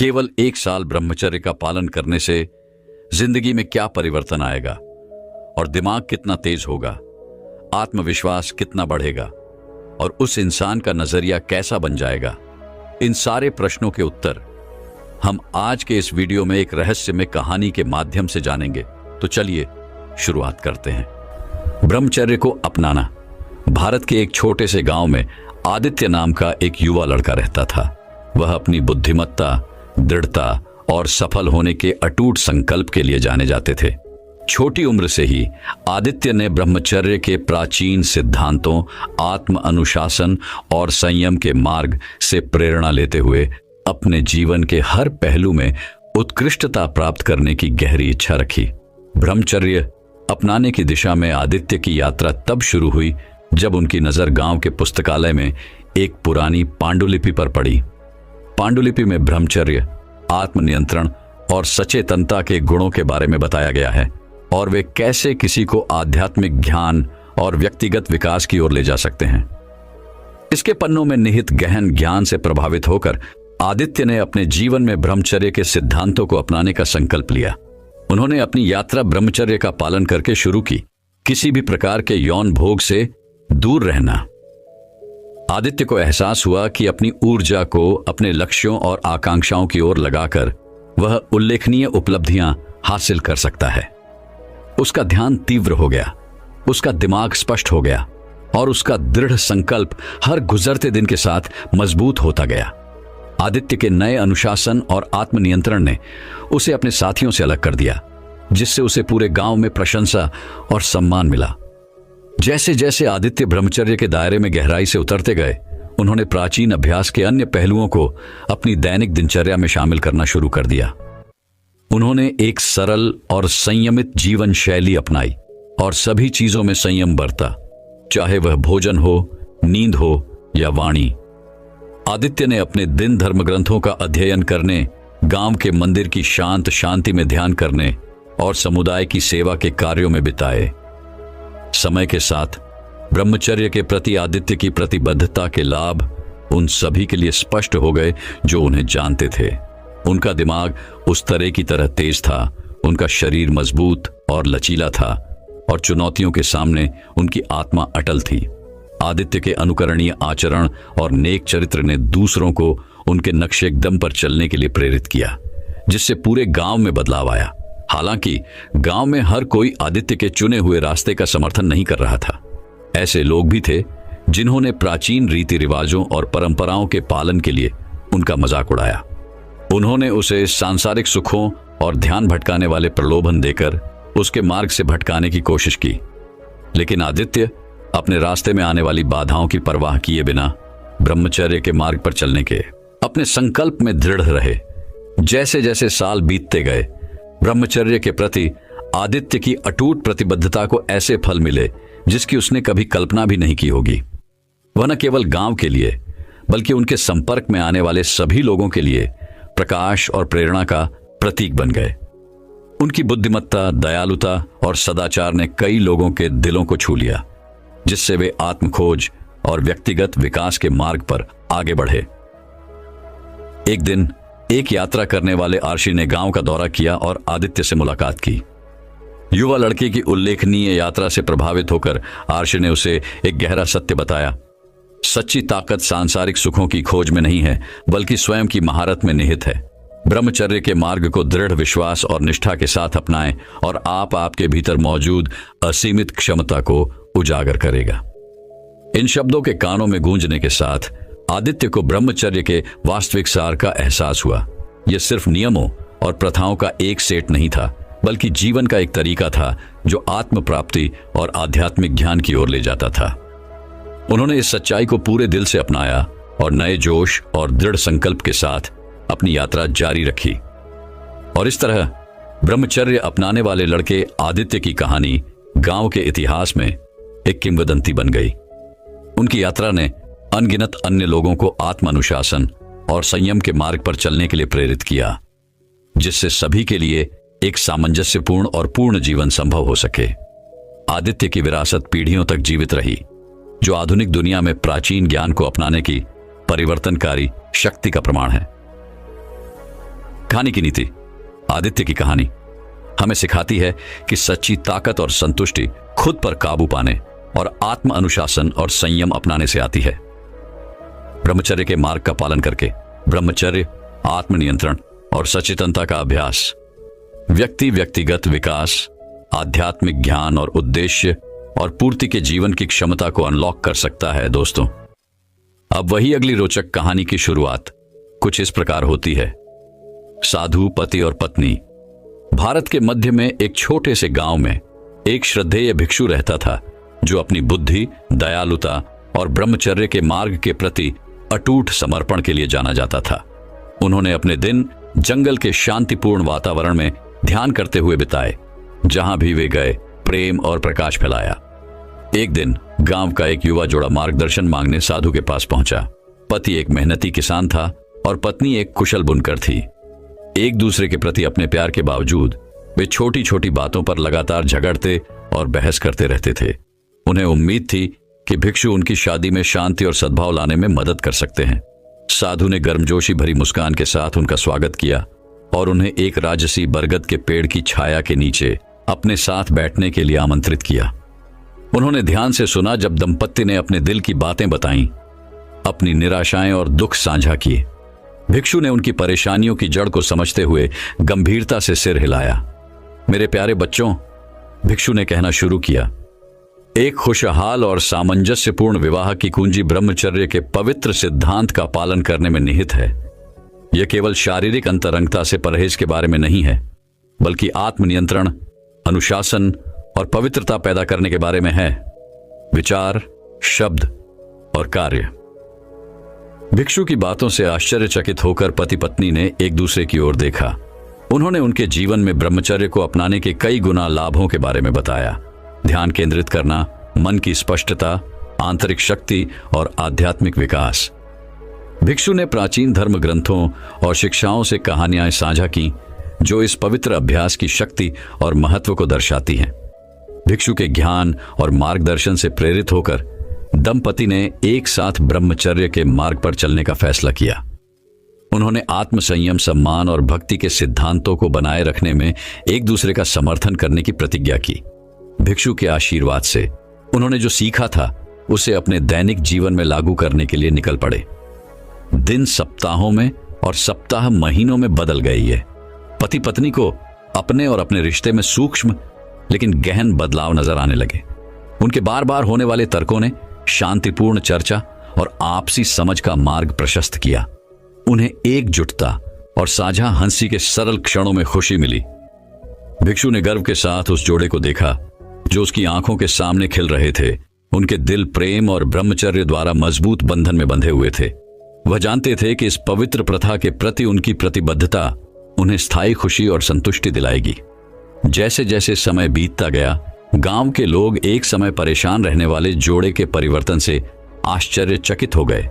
केवल 1 साल ब्रह्मचर्य का पालन करने से जिंदगी में क्या परिवर्तन आएगा और दिमाग कितना तेज होगा, आत्मविश्वास कितना बढ़ेगा और उस इंसान का नजरिया कैसा बन जाएगा। इन सारे प्रश्नों के उत्तर हम आज के इस वीडियो में एक रहस्यमय कहानी के माध्यम से जानेंगे। तो चलिए शुरुआत करते हैं। ब्रह्मचर्य को अपनाना। भारत के एक छोटे से गांव में आदित्य नाम का एक युवा लड़का रहता था। वह अपनी बुद्धिमत्ता, दृढ़ता और सफल होने के अटूट संकल्प के लिए जाने जाते थे। छोटी उम्र से ही आदित्य ने ब्रह्मचर्य के प्राचीन सिद्धांतों, आत्म अनुशासन और संयम के मार्ग से प्रेरणा लेते हुए अपने जीवन के हर पहलू में उत्कृष्टता प्राप्त करने की गहरी इच्छा रखी। ब्रह्मचर्य अपनाने की दिशा में आदित्य की यात्रा तब शुरू हुई जब उनकी नजर गांव के पुस्तकालय में एक पुरानी पांडुलिपि पर पड़ी। पांडुलिपि में ब्रह्मचर्य, आत्मनियंत्रण और सचेतनता के गुणों के बारे में बताया गया है और वे कैसे किसी को आध्यात्मिक ज्ञान और व्यक्तिगत विकास की ओर ले जा सकते हैं। इसके पन्नों में निहित गहन ज्ञान से प्रभावित होकर आदित्य ने अपने जीवन में ब्रह्मचर्य के सिद्धांतों को अपनाने का संकल्प लिया। उन्होंने अपनी यात्रा ब्रह्मचर्य का पालन करके शुरू की। किसी भी प्रकार के यौन भोग से दूर रहना। आदित्य को एहसास हुआ कि अपनी ऊर्जा को अपने लक्ष्यों और आकांक्षाओं की ओर लगाकर वह उल्लेखनीय उपलब्धियां हासिल कर सकता है। उसका ध्यान तीव्र हो गया, उसका दिमाग स्पष्ट हो गया और उसका दृढ़ संकल्प हर गुजरते दिन के साथ मजबूत होता गया। आदित्य के नए अनुशासन और आत्मनियंत्रण ने उसे अपने साथियों से अलग कर दिया, जिससे उसे पूरे गांव में प्रशंसा और सम्मान मिला। जैसे जैसे आदित्य ब्रह्मचर्य के दायरे में गहराई से उतरते गए, उन्होंने प्राचीन अभ्यास के अन्य पहलुओं को अपनी दैनिक दिनचर्या में शामिल करना शुरू कर दिया। उन्होंने एक सरल और संयमित जीवन शैली अपनाई और सभी चीजों में संयम बरता, चाहे वह भोजन हो, नींद हो या वाणी। आदित्य ने अपने दिन धर्म ग्रंथों का अध्ययन करने, गांव के मंदिर की शांति में ध्यान करने और समुदाय की सेवा के कार्यों में बिताए। समय के साथ ब्रह्मचर्य के प्रति आदित्य की प्रतिबद्धता के लाभ उन सभी के लिए स्पष्ट हो गए जो उन्हें जानते थे। उनका दिमाग उस तरह की तरह तेज था, उनका शरीर मजबूत और लचीला था और चुनौतियों के सामने उनकी आत्मा अटल थी। आदित्य के अनुकरणीय आचरण और नेक चरित्र ने दूसरों को उनके नक्शे कदम पर चलने के लिए प्रेरित किया, जिससे पूरे गांव में बदलाव आया। हालांकि गांव में हर कोई आदित्य के चुने हुए रास्ते का समर्थन नहीं कर रहा था। ऐसे लोग भी थे जिन्होंने प्राचीन रीति रिवाजों और परंपराओं के पालन के लिए उनका मजाक उड़ाया। उन्होंने उसे सांसारिक सुखों और ध्यान भटकाने वाले प्रलोभन देकर उसके मार्ग से भटकाने की कोशिश की। लेकिन आदित्य अपने रास्ते में आने वाली बाधाओं की परवाह किए बिना ब्रह्मचर्य के मार्ग पर चलने के अपने संकल्प में दृढ़ रहे। जैसे जैसे साल बीतते गए, ब्रह्मचर्य के प्रति आदित्य की अटूट प्रतिबद्धता को ऐसे फल मिले जिसकी उसने कभी कल्पना भी नहीं की होगी। वह न केवल गांव के लिए बल्कि उनके संपर्क में आने वाले सभी लोगों के लिए प्रकाश और प्रेरणा का प्रतीक बन गए। उनकी बुद्धिमत्ता, दयालुता और सदाचार ने कई लोगों के दिलों को छू लिया, जिससे वे आत्मखोज और व्यक्तिगत विकास के मार्ग पर आगे बढ़े। एक दिन एक यात्रा करने वाले आर्षि ने गांव का दौरा किया और आदित्य से मुलाकात की। युवा लड़के की उल्लेखनीय यात्रा से प्रभावित होकर आर्षि ने उसे एक गहरा सत्य बताया। सच्ची ताकत सांसारिक सुखों की खोज में नहीं है, बल्कि स्वयं की महारत में निहित है। ब्रह्मचर्य के मार्ग को दृढ़ विश्वास और निष्ठा के साथ अपनाएं और आपके भीतर मौजूद असीमित क्षमता को उजागर करेगा। इन शब्दों के कानों में गूंजने के साथ आदित्य को ब्रह्मचर्य के वास्तविक सार का एहसास हुआ। यह सिर्फ नियमों और प्रथाओं का एक सेट नहीं था, बल्कि जीवन का एक तरीका था जो आत्म प्राप्ति और आध्यात्मिक ज्ञान की ओर ले जाता था। उन्होंने इस सच्चाई को पूरे दिल से अपनाया और नए जोश और दृढ़ संकल्प के साथ अपनी यात्रा जारी रखी। और इस तरह ब्रह्मचर्य अपनाने वाले लड़के आदित्य की कहानी गांव के इतिहास में एक किंवदंती बन गई। उनकी यात्रा ने अनगिनत अन्य लोगों को आत्म अनुशासन और संयम के मार्ग पर चलने के लिए प्रेरित किया, जिससे सभी के लिए एक सामंजस्यपूर्ण और पूर्ण जीवन संभव हो सके। आदित्य की विरासत पीढ़ियों तक जीवित रही, जो आधुनिक दुनिया में प्राचीन ज्ञान को अपनाने की परिवर्तनकारी शक्ति का प्रमाण है। कहानी की नीति। आदित्य की कहानी हमें सिखाती है कि सच्ची ताकत और संतुष्टि खुद पर काबू पाने और आत्म अनुशासन और संयम अपनाने से आती है। ब्रह्मचर्य के मार्ग का पालन करके ब्रह्मचर्य, आत्मनियंत्रण और सचेतनता का अभ्यास व्यक्तिगत विकास, आध्यात्मिक ज्ञान और उद्देश्य और पूर्ति के जीवन की क्षमता को अनलॉक कर सकता है। दोस्तों, अब वही अगली रोचक कहानी की शुरुआत कुछ इस प्रकार होती है। साधु, पति और पत्नी। भारत के मध्य में एक छोटे से गांव में एक श्रद्धेय भिक्षु रहता था जो अपनी बुद्धि, दयालुता और ब्रह्मचर्य के मार्ग के प्रति अटूट समर्पण के लिए जाना जाता था। उन्होंने अपने दिन जंगल के शांतिपूर्ण वातावरण में ध्यान करते हुए बिताए। जहां भी वे गए, प्रेम और प्रकाश फैलाया। एक दिन गांव का एक युवा जोड़ा मार्गदर्शन मांगने साधु के पास पहुंचा। पति एक मेहनती किसान था और पत्नी एक कुशल बुनकर थी। एक दूसरे के प्रति अपने प्यार के बावजूद वे छोटी छोटी बातों पर लगातार झगड़ते और बहस करते रहते थे। उन्हें उम्मीद थी कि भिक्षु उनकी शादी में शांति और सद्भाव लाने में मदद कर सकते हैं। साधु ने गर्मजोशी भरी मुस्कान के साथ उनका स्वागत किया और उन्हें एक राजसी बरगद के पेड़ की छाया के नीचे अपने साथ बैठने के लिए आमंत्रित किया। उन्होंने ध्यान से सुना जब दंपत्ति ने अपने दिल की बातें बताईं, अपनी निराशाएं और दुख साझा किए। भिक्षु ने उनकी परेशानियों की जड़ को समझते हुए गंभीरता से सिर हिलाया। मेरे प्यारे बच्चों, भिक्षु ने कहना शुरू किया, एक खुशहाल और सामंजस्यपूर्ण विवाह की कुंजी ब्रह्मचर्य के पवित्र सिद्धांत का पालन करने में निहित है। यह केवल शारीरिक अंतरंगता से परहेज के बारे में नहीं है, बल्कि आत्मनियंत्रण, अनुशासन और पवित्रता पैदा करने के बारे में है। विचार, शब्द और कार्य। भिक्षु की बातों से आश्चर्यचकित होकर पति पत्नी ने एक दूसरे की ओर देखा। उन्होंने उनके जीवन में ब्रह्मचर्य को अपनाने के कई गुना लाभों के बारे में बताया। ध्यान केंद्रित करना, मन की स्पष्टता, आंतरिक शक्ति और आध्यात्मिक विकास। भिक्षु ने प्राचीन धर्म ग्रंथों और शिक्षाओं से कहानियां साझा की जो इस पवित्र अभ्यास की शक्ति और महत्व को दर्शाती हैं। भिक्षु के ज्ञान और मार्गदर्शन से प्रेरित होकर दंपति ने एक साथ ब्रह्मचर्य के मार्ग पर चलने का फैसला किया। उन्होंने आत्मसंयम, सम्मान और भक्ति के सिद्धांतों को बनाए रखने में एक दूसरे का समर्थन करने की प्रतिज्ञा की। भिक्षु के आशीर्वाद से उन्होंने जो सीखा था उसे अपने दैनिक जीवन में लागू करने के लिए निकल पड़े। दिन सप्ताहों में और सप्ताह महीनों में बदल गए। ये पति पत्नी को अपने और अपने रिश्ते में सूक्ष्म लेकिन गहन बदलाव नजर आने लगे। उनके बार बार होने वाले तर्कों ने शांतिपूर्ण चर्चा और आपसी समझ का मार्ग प्रशस्त किया। उन्हें एकजुटता और साझा हंसी के सरल क्षणों में खुशी मिली। भिक्षु ने गर्व के साथ उस जोड़े को देखा जो उसकी आंखों के सामने खिल रहे थे। उनके दिल प्रेम और ब्रह्मचर्य द्वारा मजबूत बंधन में बंधे हुए थे। वह जानते थे कि इस पवित्र प्रथा के प्रति उनकी प्रतिबद्धता उन्हें स्थायी खुशी और संतुष्टि दिलाएगी। जैसे जैसे समय बीतता गया, गांव के लोग एक समय परेशान रहने वाले जोड़े के परिवर्तन से आश्चर्यचकित हो गए।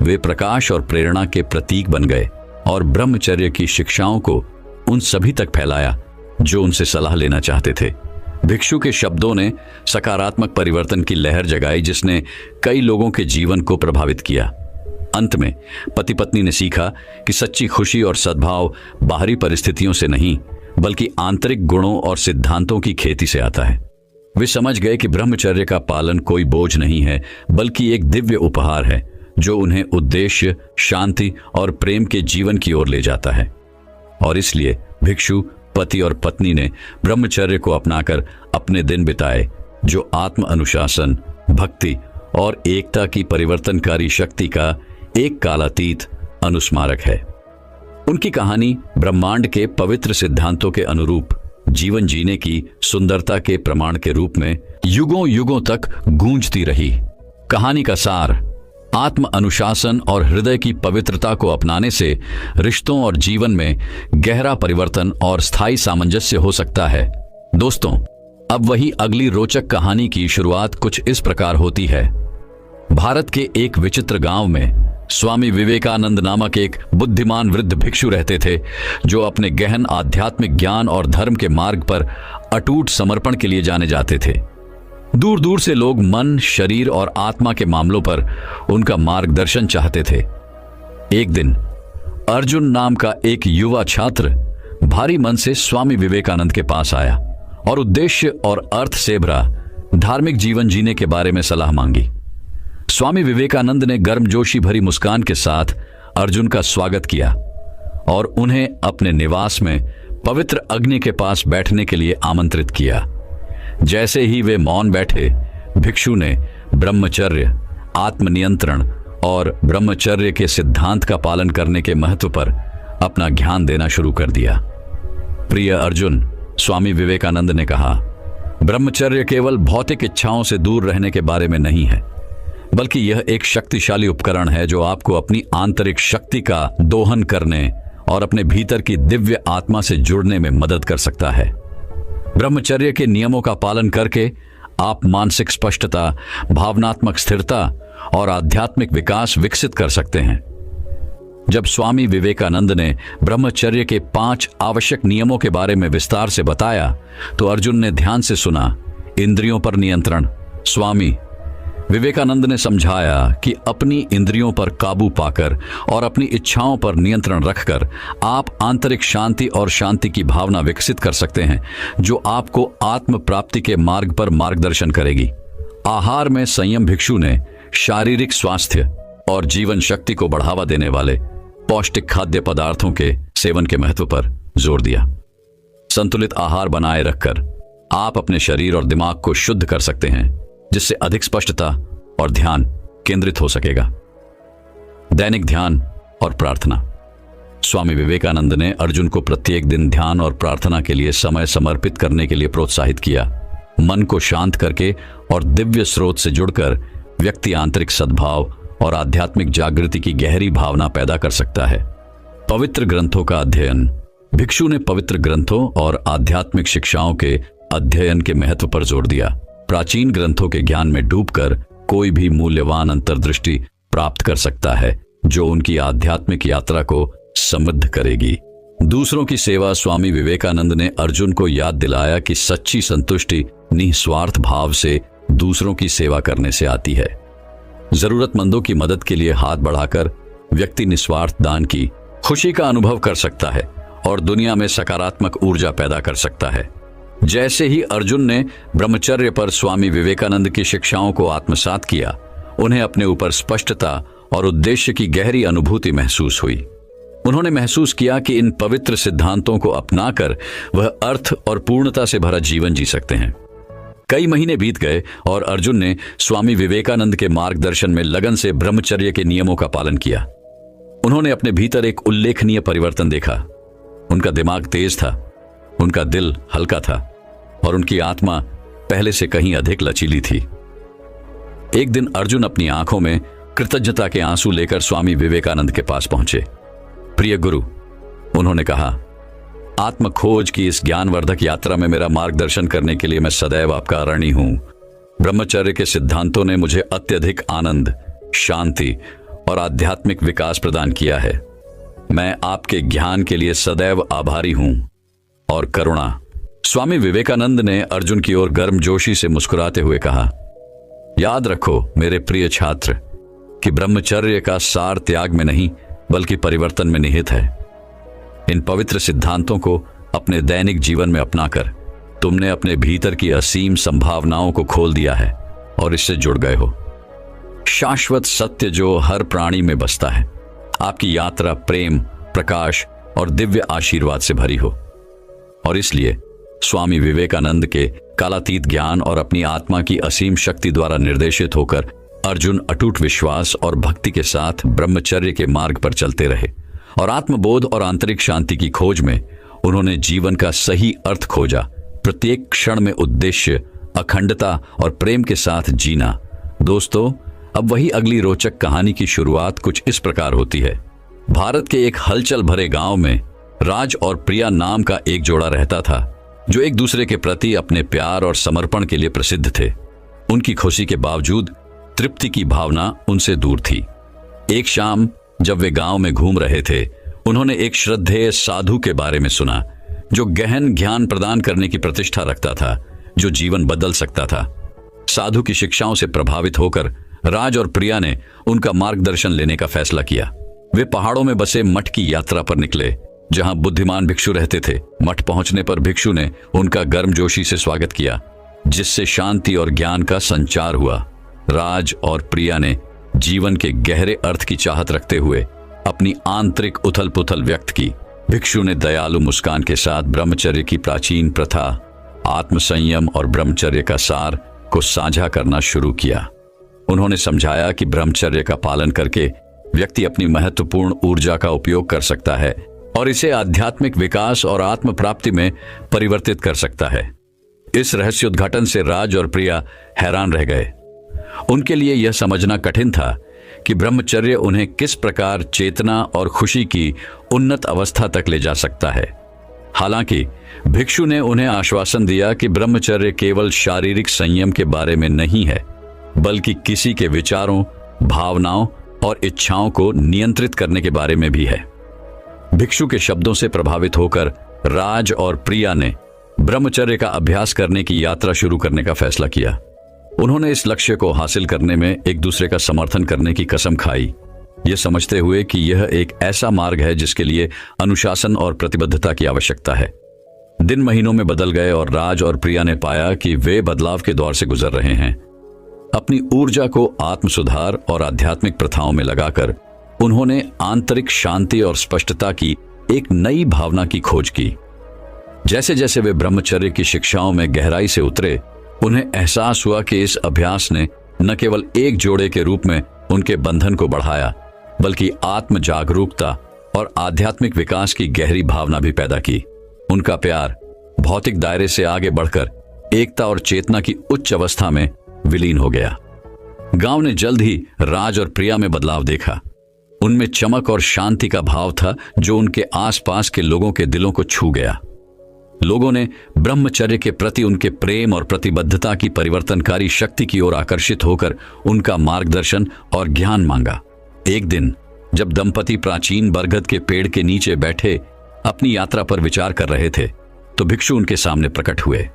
वे प्रकाश और प्रेरणा के प्रतीक बन गए और ब्रह्मचर्य की शिक्षाओं को उन सभी तक फैलाया जो उनसे सलाह लेना चाहते थे। भिक्षु के शब्दों ने सकारात्मक परिवर्तन की लहर जगाई जिसने कई लोगों के जीवन को प्रभावित किया। अंत में पति पत्नी ने सीखा कि सच्ची खुशी और सद्भाव बाहरी परिस्थितियों से नहीं बल्कि आंतरिक गुणों और सिद्धांतों की खेती से आता है। वे समझ गए कि ब्रह्मचर्य का पालन कोई बोझ नहीं है बल्कि एक दिव्य उपहार है जो उन्हें उद्देश्य, शांति और प्रेम के जीवन की ओर ले जाता है। और इसलिए भिक्षु, पति और पत्नी ने ब्रह्मचर्य को अपनाकर अपने दिन बिताए जो आत्म अनुशासन, भक्ति और एकता की परिवर्तनकारी शक्ति का एक कालातीत अनुस्मारक है। उनकी कहानी ब्रह्मांड के पवित्र सिद्धांतों के अनुरूप जीवन जीने की सुंदरता के प्रमाण के रूप में युगों युगों तक गूंजती रही। कहानी का सार, आत्म अनुशासन और हृदय की पवित्रता को अपनाने से रिश्तों और जीवन में गहरा परिवर्तन और स्थायी सामंजस्य हो सकता है। दोस्तों, अब वही अगली रोचक कहानी की शुरुआत कुछ इस प्रकार होती है। भारत के एक विचित्र गांव में स्वामी विवेकानंद नामक एक बुद्धिमान वृद्ध भिक्षु रहते थे जो अपने गहन आध्यात्मिक ज्ञान और धर्म के मार्ग पर अटूट समर्पण के लिए जाने जाते थे। दूर दूर से लोग मन, शरीर और आत्मा के मामलों पर उनका मार्गदर्शन चाहते थे। एक दिन अर्जुन नाम का एक युवा छात्र भारी मन से स्वामी विवेकानंद के पास आया और उद्देश्य और अर्थ से भरा धार्मिक जीवन जीने के बारे में सलाह मांगी। स्वामी विवेकानंद ने गर्मजोशी भरी मुस्कान के साथ अर्जुन का स्वागत किया और उन्हें अपने निवास में पवित्र अग्नि के पास बैठने के लिए आमंत्रित किया। जैसे ही वे मौन बैठे, भिक्षु ने ब्रह्मचर्य, आत्मनियंत्रण और ब्रह्मचर्य के सिद्धांत का पालन करने के महत्व पर अपना ध्यान देना शुरू कर दिया। प्रिय अर्जुन, स्वामी विवेकानंद ने कहा, ब्रह्मचर्य केवल भौतिक इच्छाओं से दूर रहने के बारे में नहीं है, बल्कि यह एक शक्तिशाली उपकरण है जो आपको अपनी आंतरिक शक्ति का दोहन करने और अपने भीतर की दिव्य आत्मा से जुड़ने में मदद कर सकता है। ब्रह्मचर्य के नियमों का पालन करके आप मानसिक स्पष्टता, भावनात्मक स्थिरता और आध्यात्मिक विकास विकसित कर सकते हैं। जब स्वामी विवेकानंद ने ब्रह्मचर्य के 5 आवश्यक नियमों के बारे में विस्तार से बताया तो अर्जुन ने ध्यान से सुना। इंद्रियों पर नियंत्रण। स्वामी विवेकानंद ने समझाया कि अपनी इंद्रियों पर काबू पाकर और अपनी इच्छाओं पर नियंत्रण रखकर आप आंतरिक शांति और शांति की भावना विकसित कर सकते हैं, जो आपको आत्म प्राप्ति के मार्ग पर मार्गदर्शन करेगी। आहार में संयम। भिक्षु ने शारीरिक स्वास्थ्य और जीवन शक्ति को बढ़ावा देने वाले पौष्टिक खाद्य पदार्थों के सेवन के महत्व पर जोर दिया। संतुलित आहार बनाए रखकर आप अपने शरीर और दिमाग को शुद्ध कर सकते हैं, जिससे अधिक स्पष्टता और ध्यान केंद्रित हो सकेगा। दैनिक ध्यान और प्रार्थना। स्वामी विवेकानंद ने अर्जुन को प्रत्येक दिन ध्यान और प्रार्थना के लिए समय समर्पित करने के लिए प्रोत्साहित किया। मन को शांत करके और दिव्य स्रोत से जुड़कर व्यक्ति आंतरिक सद्भाव और आध्यात्मिक जागृति की गहरी भावना पैदा कर सकता है। पवित्र ग्रंथों का अध्ययन। भिक्षु ने पवित्र ग्रंथों और आध्यात्मिक शिक्षाओं के अध्ययन के महत्व पर जोर दिया। प्राचीन ग्रंथों के ज्ञान में डूबकर कोई भी मूल्यवान अंतर्दृष्टि प्राप्त कर सकता है, जो उनकी आध्यात्मिक यात्रा को समृद्ध करेगी। दूसरों की सेवा। स्वामी विवेकानंद ने अर्जुन को याद दिलाया कि सच्ची संतुष्टि निस्वार्थ भाव से दूसरों की सेवा करने से आती है। जरूरतमंदों की मदद के लिए हाथ बढ़ाकर व्यक्ति निस्वार्थ दान की खुशी का अनुभव कर सकता है और दुनिया में सकारात्मक ऊर्जा पैदा कर सकता है। जैसे ही अर्जुन ने ब्रह्मचर्य पर स्वामी विवेकानंद की शिक्षाओं को आत्मसात किया, उन्हें अपने ऊपर स्पष्टता और उद्देश्य की गहरी अनुभूति महसूस हुई। उन्होंने महसूस किया कि इन पवित्र सिद्धांतों को अपनाकर वह अर्थ और पूर्णता से भरा जीवन जी सकते हैं। कई महीने बीत गए और अर्जुन ने स्वामी विवेकानंद के मार्गदर्शन में लगन से ब्रह्मचर्य के नियमों का पालन किया। उन्होंने अपने भीतर एक उल्लेखनीय परिवर्तन देखा। उनका दिमाग तेज था, उनका दिल हल्का था और उनकी आत्मा पहले से कहीं अधिक लचीली थी। एक दिन अर्जुन अपनी आंखों में कृतज्ञता के आंसू लेकर स्वामी विवेकानंद के पास पहुंचे। प्रिय गुरु, उन्होंने कहा, आत्म खोज की इस ज्ञानवर्धक यात्रा में मेरा मार्गदर्शन करने के लिए मैं सदैव आपका ऋणी हूं। ब्रह्मचर्य के सिद्धांतों ने मुझे अत्यधिक आनंद, शांति और आध्यात्मिक विकास प्रदान किया है। मैं आपके ज्ञान के लिए सदैव आभारी हूं। और करुणा। स्वामी विवेकानंद ने अर्जुन की ओर गर्मजोशी से मुस्कुराते हुए कहा, याद रखो मेरे प्रिय छात्र कि ब्रह्मचर्य का सार त्याग में नहीं बल्कि परिवर्तन में निहित है। इन पवित्र सिद्धांतों को अपने दैनिक जीवन में अपनाकर तुमने अपने भीतर की असीम संभावनाओं को खोल दिया है और इससे जुड़ गए हो। शाश्वत सत्य जो हर प्राणी में बसता है। आपकी यात्रा प्रेम, प्रकाश और दिव्य आशीर्वाद से भरी हो। और इसलिए स्वामी विवेकानंद के कालातीत ज्ञान और अपनी आत्मा की असीम शक्ति द्वारा निर्देशित होकर अर्जुन अटूट विश्वास और भक्ति के साथ ब्रह्मचर्य के मार्ग पर चलते रहे और आत्मबोध और आंतरिक शांति की खोज में उन्होंने जीवन का सही अर्थ खोजा। प्रत्येक क्षण में उद्देश्य, अखंडता और प्रेम के साथ जीना। दोस्तों, अब वही अगली रोचक कहानी की शुरुआत कुछ इस प्रकार होती है। भारत के एक हलचल भरे गांव में राज और प्रिया नाम का एक जोड़ा रहता था, जो एक दूसरे के प्रति अपने प्यार और समर्पण के लिए प्रसिद्ध थे। उनकी खुशी के बावजूद तृप्ति की भावना उनसे दूर थी। एक शाम जब वे गांव में घूम रहे थे, उन्होंने एक श्रद्धेय साधु के बारे में सुना, जो गहन ज्ञान प्रदान करने की प्रतिष्ठा रखता था, जो जीवन बदल सकता था। साधु की शिक्षाओं से प्रभावित होकर राज और प्रिया ने उनका मार्गदर्शन लेने का फैसला किया। वे पहाड़ों में बसे मठ की यात्रा पर निकले, जहां बुद्धिमान भिक्षु रहते थे। मठ पहुंचने पर भिक्षु ने उनका गर्मजोशी से स्वागत किया, जिससे शांति और ज्ञान का संचार हुआ। राज और प्रिया ने जीवन के गहरे अर्थ की चाहत रखते हुए अपनी आंतरिक उथल पुथल व्यक्त की। भिक्षु ने दयालु मुस्कान के साथ ब्रह्मचर्य की प्राचीन प्रथा, आत्मसंयम और ब्रह्मचर्य का सार को साझा करना शुरू किया। उन्होंने समझाया कि ब्रह्मचर्य का पालन करके व्यक्ति अपनी महत्वपूर्ण ऊर्जा का उपयोग कर सकता है और इसे आध्यात्मिक विकास और आत्म प्राप्ति में परिवर्तित कर सकता है। इस रहस्योद्घाटन से राज और प्रिया हैरान रह गए। उनके लिए यह समझना कठिन था कि ब्रह्मचर्य उन्हें किस प्रकार चेतना और खुशी की उन्नत अवस्था तक ले जा सकता है। हालांकि भिक्षु ने उन्हें आश्वासन दिया कि ब्रह्मचर्य केवल शारीरिक संयम के बारे में नहीं है, बल्कि किसी के विचारों, भावनाओं और इच्छाओं को नियंत्रित करने के बारे में भी है। भिक्षु के शब्दों से प्रभावित होकर राज और प्रिया ने ब्रह्मचर्य का अभ्यास करने की यात्रा शुरू करने का फैसला किया। उन्होंने इस लक्ष्य को हासिल करने में एक दूसरे का समर्थन करने की कसम खाई, ये समझते हुए कि यह एक ऐसा मार्ग है जिसके लिए अनुशासन और प्रतिबद्धता की आवश्यकता है। दिन महीनों में बदल गए और राज और प्रिया ने पाया कि वे बदलाव के दौर से गुजर रहे हैं। अपनी ऊर्जा को आत्म सुधार और आध्यात्मिक प्रथाओं में लगाकर उन्होंने आंतरिक शांति और स्पष्टता की एक नई भावना की खोज की। जैसे जैसे वे ब्रह्मचर्य की शिक्षाओं में गहराई से उतरे, उन्हें एहसास हुआ कि इस अभ्यास ने न केवल एक जोड़े के रूप में उनके बंधन को बढ़ाया, बल्कि आत्म जागरूकता और आध्यात्मिक विकास की गहरी भावना भी पैदा की। उनका प्यार भौतिक दायरे से आगे बढ़कर एकता और चेतना की उच्च अवस्था में विलीन हो गया। गांव ने जल्द ही राज और प्रिया में बदलाव देखा। उनमें चमक और शांति का भाव था जो उनके आसपास के लोगों के दिलों को छू गया। लोगों ने ब्रह्मचर्य के प्रति उनके प्रेम और प्रतिबद्धता की परिवर्तनकारी शक्ति की ओर आकर्षित होकर उनका मार्गदर्शन और ज्ञान मांगा। एक दिन जब दंपति प्राचीन बरगद के पेड़ के नीचे बैठे अपनी यात्रा पर विचार कर रहे थे, तो भिक्षु उनके सामने प्रकट हुए।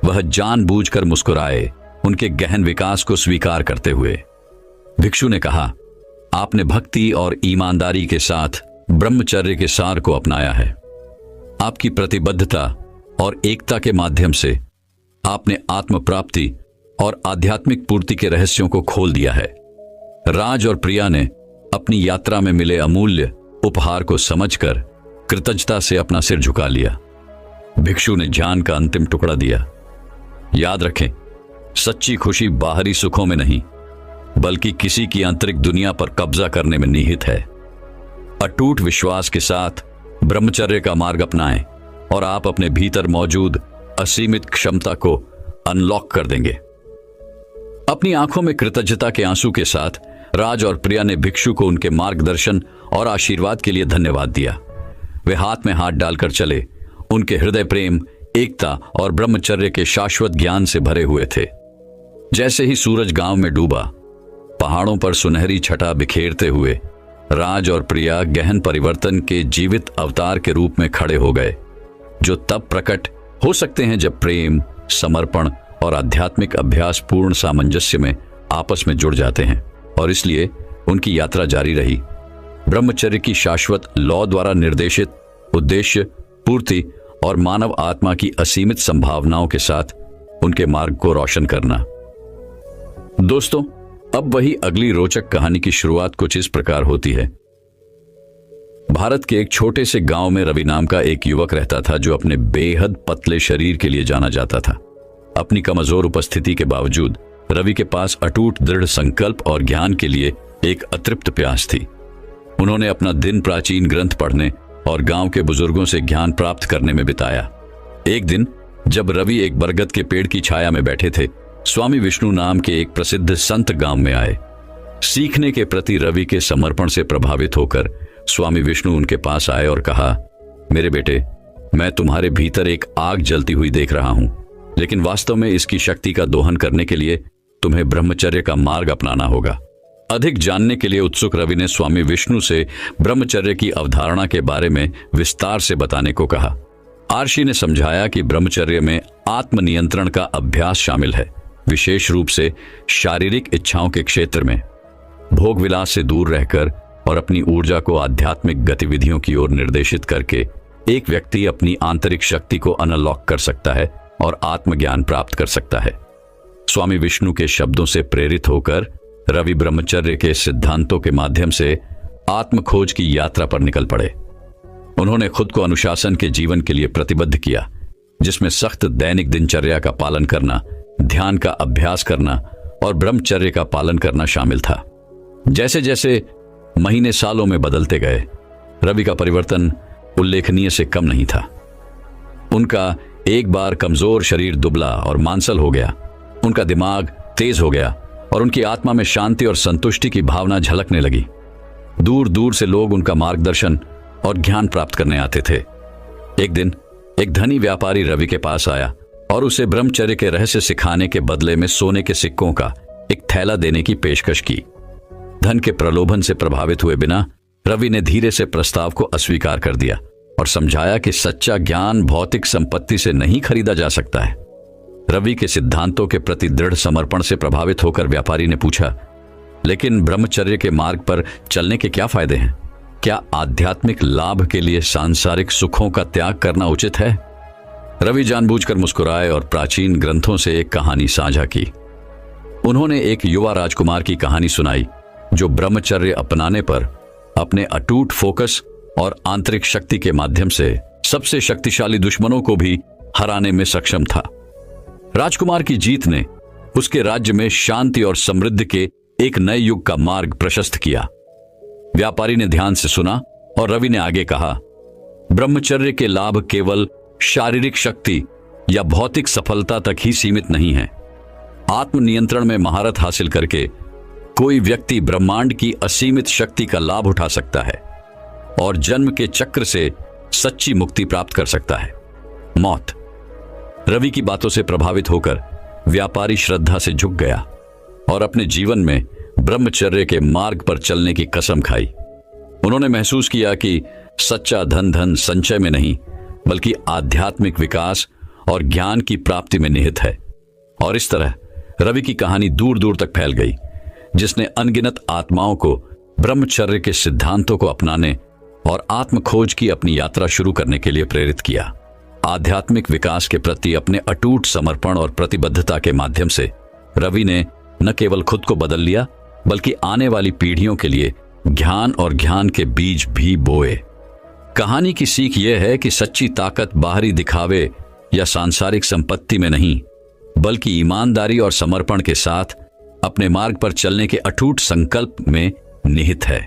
वह जानबूझकर मुस्कुराए, उनके गहन विकास को स्वीकार करते हुए। भिक्षु ने कहा, आपने भक्ति और ईमानदारी के साथ ब्रह्मचर्य के सार को अपनाया है। आपकी प्रतिबद्धता और एकता के माध्यम से आपने आत्म प्राप्ति और आध्यात्मिक पूर्ति के रहस्यों को खोल दिया है। राज और प्रिया ने अपनी यात्रा में मिले अमूल्य उपहार को समझकर कृतज्ञता से अपना सिर झुका लिया। भिक्षु ने जान का अंतिम टुकड़ा दिया। याद रखें, सच्ची खुशी बाहरी सुखों में नहीं, बल्कि किसी की आंतरिक दुनिया पर कब्जा करने में निहित है। अटूट विश्वास के साथ ब्रह्मचर्य का मार्ग अपनाएं और आप अपने भीतर मौजूद असीमित क्षमता को अनलॉक कर देंगे। अपनी आंखों में कृतज्ञता के आंसू के साथ राज और प्रिया ने भिक्षु को उनके मार्गदर्शन और आशीर्वाद के लिए धन्यवाद दिया। वे हाथ में हाथ डालकर चले। उनके हृदय प्रेम, एकता और ब्रह्मचर्य के शाश्वत ज्ञान से भरे हुए थे। जैसे ही सूरज गांव में डूबा, पहाड़ों पर सुनहरी छटा बिखेरते हुए राज और प्रिया गहन परिवर्तन के जीवित अवतार के रूप में खड़े हो गए, जो तब प्रकट हो सकते हैं जब प्रेम, समर्पण और आध्यात्मिक अभ्यास पूर्ण सामंजस्य में आपस में जुड़ जाते हैं। और इसलिए उनकी यात्रा जारी रही, ब्रह्मचर्य की शाश्वत लौ द्वारा निर्देशित उद्देश्य पूर्ति और मानव आत्मा की असीमित संभावनाओं के साथ उनके मार्ग को रोशन करना। दोस्तों, अब वही अगली रोचक कहानी की शुरुआत कुछ इस प्रकार होती है। भारत के एक छोटे से गांव में रवि नाम का एक युवक रहता था, जो अपने बेहद पतले शरीर के लिए जाना जाता था। अपनी कमजोर उपस्थिति के बावजूद रवि के पास अटूट दृढ़ संकल्प और ज्ञान के लिए एक अतृप्त प्यास थी। उन्होंने अपना दिन प्राचीन ग्रंथ पढ़ने और गांव के बुजुर्गों से ज्ञान प्राप्त करने में बिताया। एक दिन जब रवि एक बरगद के पेड़ की छाया में बैठे थे, स्वामी विष्णु नाम के एक प्रसिद्ध संत गांव में आए। सीखने के प्रति रवि के समर्पण से प्रभावित होकर स्वामी विष्णु उनके पास आए और कहा, मेरे बेटे, मैं तुम्हारे भीतर एक आग जलती हुई देख रहा हूं, लेकिन वास्तव में इसकी शक्ति का दोहन करने के लिए तुम्हें ब्रह्मचर्य का मार्ग अपनाना होगा। अधिक जानने के लिए उत्सुक रवि ने स्वामी विष्णु से ब्रह्मचर्य की अवधारणा के बारे में विस्तार से बताने को कहा। आर्षि ने समझाया कि ब्रह्मचर्य में आत्मनियंत्रण का अभ्यास शामिल है, विशेष रूप से शारीरिक इच्छाओं के क्षेत्र में। भोग विलास से दूर रहकर और अपनी ऊर्जा को आध्यात्मिक गतिविधियों की ओर निर्देशित करके एक व्यक्ति अपनी आंतरिक शक्ति को अनलॉक कर सकता है और आत्मज्ञान प्राप्त कर सकता है। स्वामी विष्णु के शब्दों से प्रेरित होकर रवि ब्रह्मचर्य के सिद्धांतों के माध्यम से आत्म खोज की यात्रा पर निकल पड़े। उन्होंने खुद को अनुशासन के जीवन के लिए प्रतिबद्ध किया, जिसमें सख्त दैनिक दिनचर्या का पालन करना, ध्यान का अभ्यास करना और ब्रह्मचर्य का पालन करना शामिल था। जैसे जैसे महीने सालों में बदलते गए, रवि का परिवर्तन उल्लेखनीय से कम नहीं था। उनका एक बार कमजोर शरीर दुबला और मांसल हो गया, उनका दिमाग तेज हो गया और उनकी आत्मा में शांति और संतुष्टि की भावना झलकने लगी। दूर दूर से लोग उनका मार्गदर्शन और ज्ञान प्राप्त करने आते थे। एक दिन एक धनी व्यापारी रवि के पास आया और उसे ब्रह्मचर्य के रहस्य सिखाने के बदले में सोने के सिक्कों का एक थैला देने की पेशकश की। धन के प्रलोभन से प्रभावित हुए बिना रवि ने धीरे से प्रस्ताव को अस्वीकार कर दिया और समझाया कि सच्चा ज्ञान भौतिक संपत्ति से नहीं खरीदा जा सकता है। रवि के सिद्धांतों के प्रति दृढ़ समर्पण से प्रभावित होकर व्यापारी ने पूछा, लेकिन ब्रह्मचर्य के मार्ग पर चलने के क्या फायदे हैं? क्या आध्यात्मिक लाभ के लिए सांसारिक सुखों का त्याग करना उचित है? रवि जानबूझकर मुस्कुराए और प्राचीन ग्रंथों से एक कहानी साझा की। उन्होंने एक युवा राजकुमार की कहानी सुनाई जो ब्रह्मचर्य अपनाने पर अपने अटूट फोकस और आंतरिक शक्ति के माध्यम से सबसे शक्तिशाली दुश्मनों को भी हराने में सक्षम था। राजकुमार की जीत ने उसके राज्य में शांति और समृद्धि के एक नए युग का मार्ग प्रशस्त किया। व्यापारी ने ध्यान से सुना और रवि ने आगे कहा, ब्रह्मचर्य के लाभ केवल शारीरिक शक्ति या भौतिक सफलता तक ही सीमित नहीं है। आत्मनियंत्रण में महारत हासिल करके कोई व्यक्ति ब्रह्मांड की असीमित शक्ति का लाभ उठा सकता है और जन्म के चक्र से सच्ची मुक्ति प्राप्त कर सकता है। मौत। रवि की बातों से प्रभावित होकर व्यापारी श्रद्धा से झुक गया और अपने जीवन में ब्रह्मचर्य के मार्ग पर चलने की कसम खाई। उन्होंने महसूस किया कि सच्चा धन संचय में नहीं बल्कि आध्यात्मिक विकास और ज्ञान की प्राप्ति में निहित है। और इस तरह रवि की कहानी दूर दूर तक फैल गई, जिसने अनगिनत आत्माओं को ब्रह्मचर्य के सिद्धांतों को अपनाने और आत्म खोज की अपनी यात्रा शुरू करने के लिए प्रेरित किया। आध्यात्मिक विकास के प्रति अपने अटूट समर्पण और प्रतिबद्धता के माध्यम से रवि ने न केवल खुद को बदल लिया बल्कि आने वाली पीढ़ियों के लिए ज्ञान और ज्ञान के बीज भी बोए। कहानी की सीख यह है कि सच्ची ताकत बाहरी दिखावे या सांसारिक संपत्ति में नहीं बल्कि ईमानदारी और समर्पण के साथ अपने मार्ग पर चलने के अटूट संकल्प में निहित है।